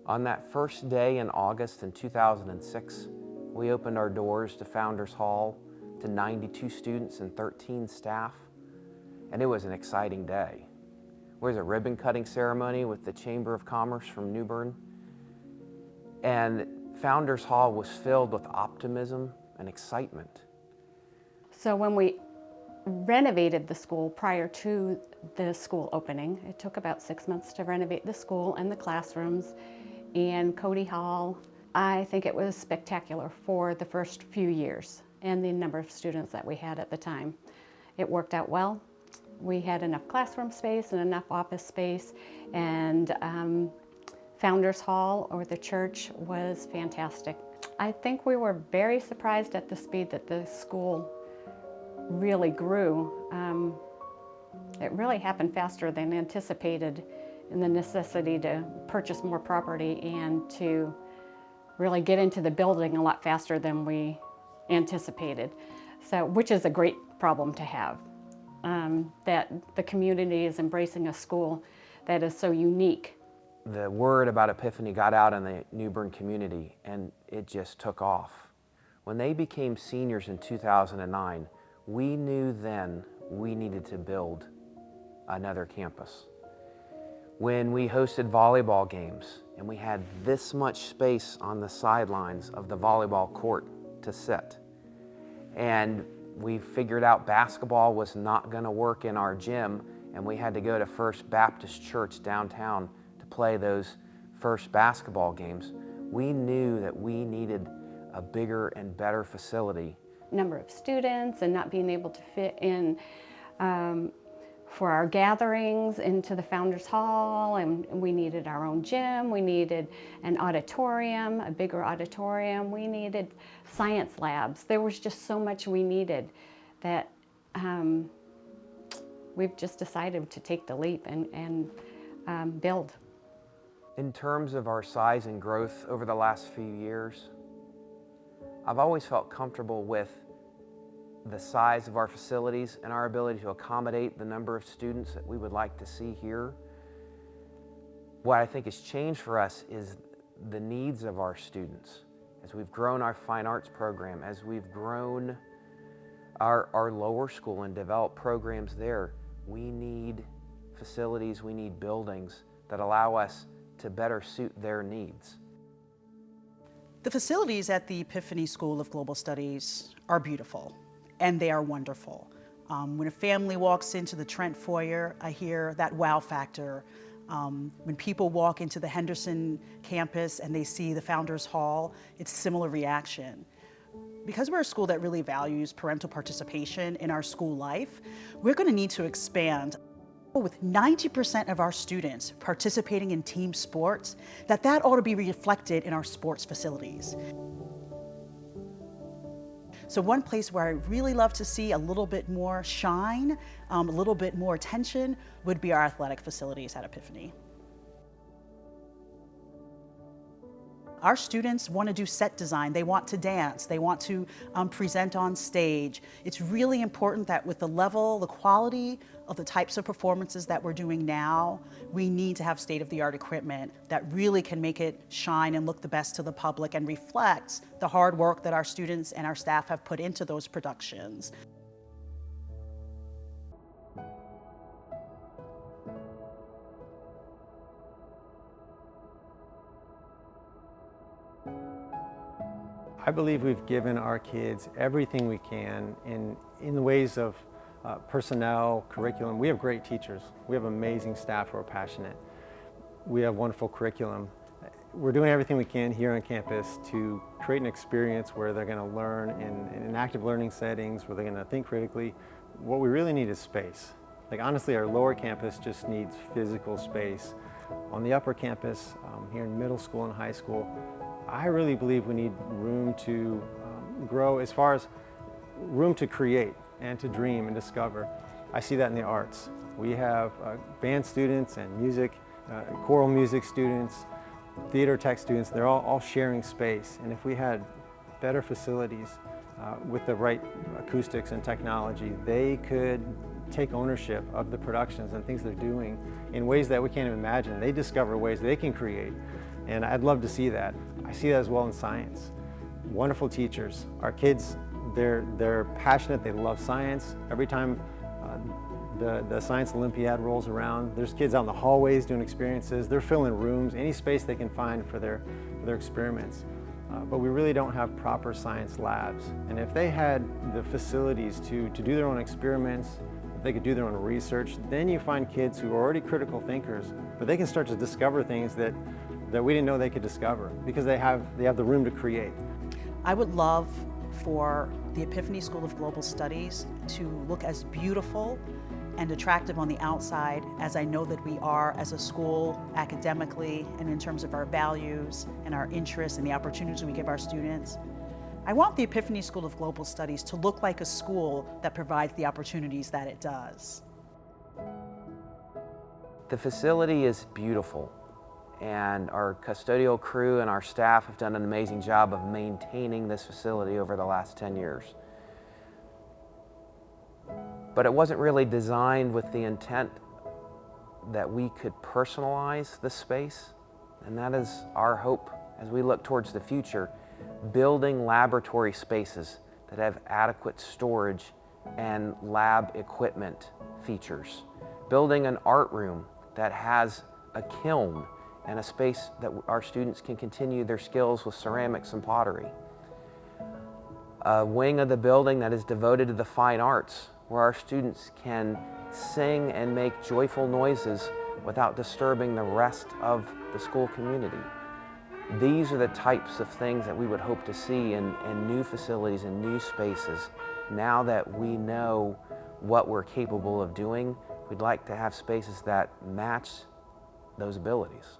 On that first day in August in 2006, we opened our doors to Founders Hall to 92 students and 13 staff, and it was an exciting day. There was a ribbon cutting ceremony with the Chamber of Commerce from New Bern, and Founders Hall was filled with optimism and excitement. So when we renovated the school prior to the school opening, it took about 6 months to renovate the school and the classrooms and Cody Hall. I think it was spectacular for the first few years and the number of students that we had at the time. It worked out well. We had enough classroom space and enough office space, and Founders Hall, or the church, was fantastic. I think we were very surprised at the speed that the school really grew. It really happened faster than anticipated, in the necessity to purchase more property and to really get into the building a lot faster than we anticipated. So, which is a great problem to have, that the community is embracing a school that is so unique. The word about Epiphany got out in the New Bern community, and it just took off. When they became seniors in 2009, we knew then we needed to build another campus. When we hosted volleyball games and we had this much space on the sidelines of the volleyball court to sit, and we figured out basketball was not going to work in our gym, and we had to go to First Baptist Church downtown to play those first basketball games, we knew that we needed a bigger and better facility. Number of students and not being able to fit in for our gatherings into the Founders Hall, and we needed our own gym, we needed an auditorium, a bigger auditorium, we needed science labs. There was just so much we needed that we've just decided to take the leap and build. In terms of our size and growth over the last few years, I've always felt comfortable with the size of our facilities and our ability to accommodate the number of students that we would like to see here. What I think has changed for us is the needs of our students. As we've grown our fine arts program, as we've grown our lower school and developed programs there, we need facilities, we need buildings that allow us to better suit their needs. The facilities at the Epiphany School of Global Studies are beautiful, and they are wonderful. When a family walks into the Trent foyer, I hear that wow factor. When people walk into the Henderson campus and they see the Founders Hall, it's a similar reaction. Because we're a school that really values parental participation in our school life, we're going to need to expand. With 90% of our students participating in team sports, that ought to be reflected in our sports facilities. So one place where I really love to see a little bit more shine, a little bit more attention, would be our athletic facilities at Epiphany. Our students want to do set design, they want to dance, they want to present on stage. It's really important that with the level, the quality of the types of performances that we're doing now, we need to have state-of-the-art equipment that really can make it shine and look the best to the public and reflects the hard work that our students and our staff have put into those productions. I believe we've given our kids everything we can in the ways of personnel, curriculum. We have great teachers. We have amazing staff who are passionate. We have wonderful curriculum. We're doing everything we can here on campus to create an experience where they're going to learn in active learning settings, where they're going to think critically. What we really need is space. Like honestly, our lower campus just needs physical space. On the upper campus, here in middle school and high school, I really believe we need room to grow as far as room to create and to dream and discover. I see that in the arts. We have band students and music, choral music students, theater tech students. They're all sharing space. And if we had better facilities with the right acoustics and technology, they could take ownership of the productions and things they're doing in ways that we can't even imagine. They discover ways they can create And I'd love to see that. I see that as well in science. Wonderful teachers. Our kids, they're passionate, they love science. Every time the Science Olympiad rolls around, there's kids out in the hallways doing experiences. They're filling rooms, any space they can find for their experiments. But we really don't have proper science labs. And if they had the facilities to do their own experiments, if they could do their own research, then you find kids who are already critical thinkers, but they can start to discover things that we didn't know they could discover because they have the room to create. I would love for the Epiphany School of Global Studies to look as beautiful and attractive on the outside as I know that we are as a school academically and in terms of our values and our interests and the opportunities we give our students. I want the Epiphany School of Global Studies to look like a school that provides the opportunities that it does. The facility is beautiful, and our custodial crew and our staff have done an amazing job of maintaining this facility over the last 10 years. But it wasn't really designed with the intent that we could personalize the space, and that is our hope as we look towards the future, building laboratory spaces that have adequate storage and lab equipment features, building an art room that has a kiln and a space that our students can continue their skills with ceramics and pottery, a wing of the building that is devoted to the fine arts, where our students can sing and make joyful noises without disturbing the rest of the school community. These are the types of things that we would hope to see in new facilities and new spaces. Now that we know what we're capable of doing, we'd like to have spaces that match those abilities.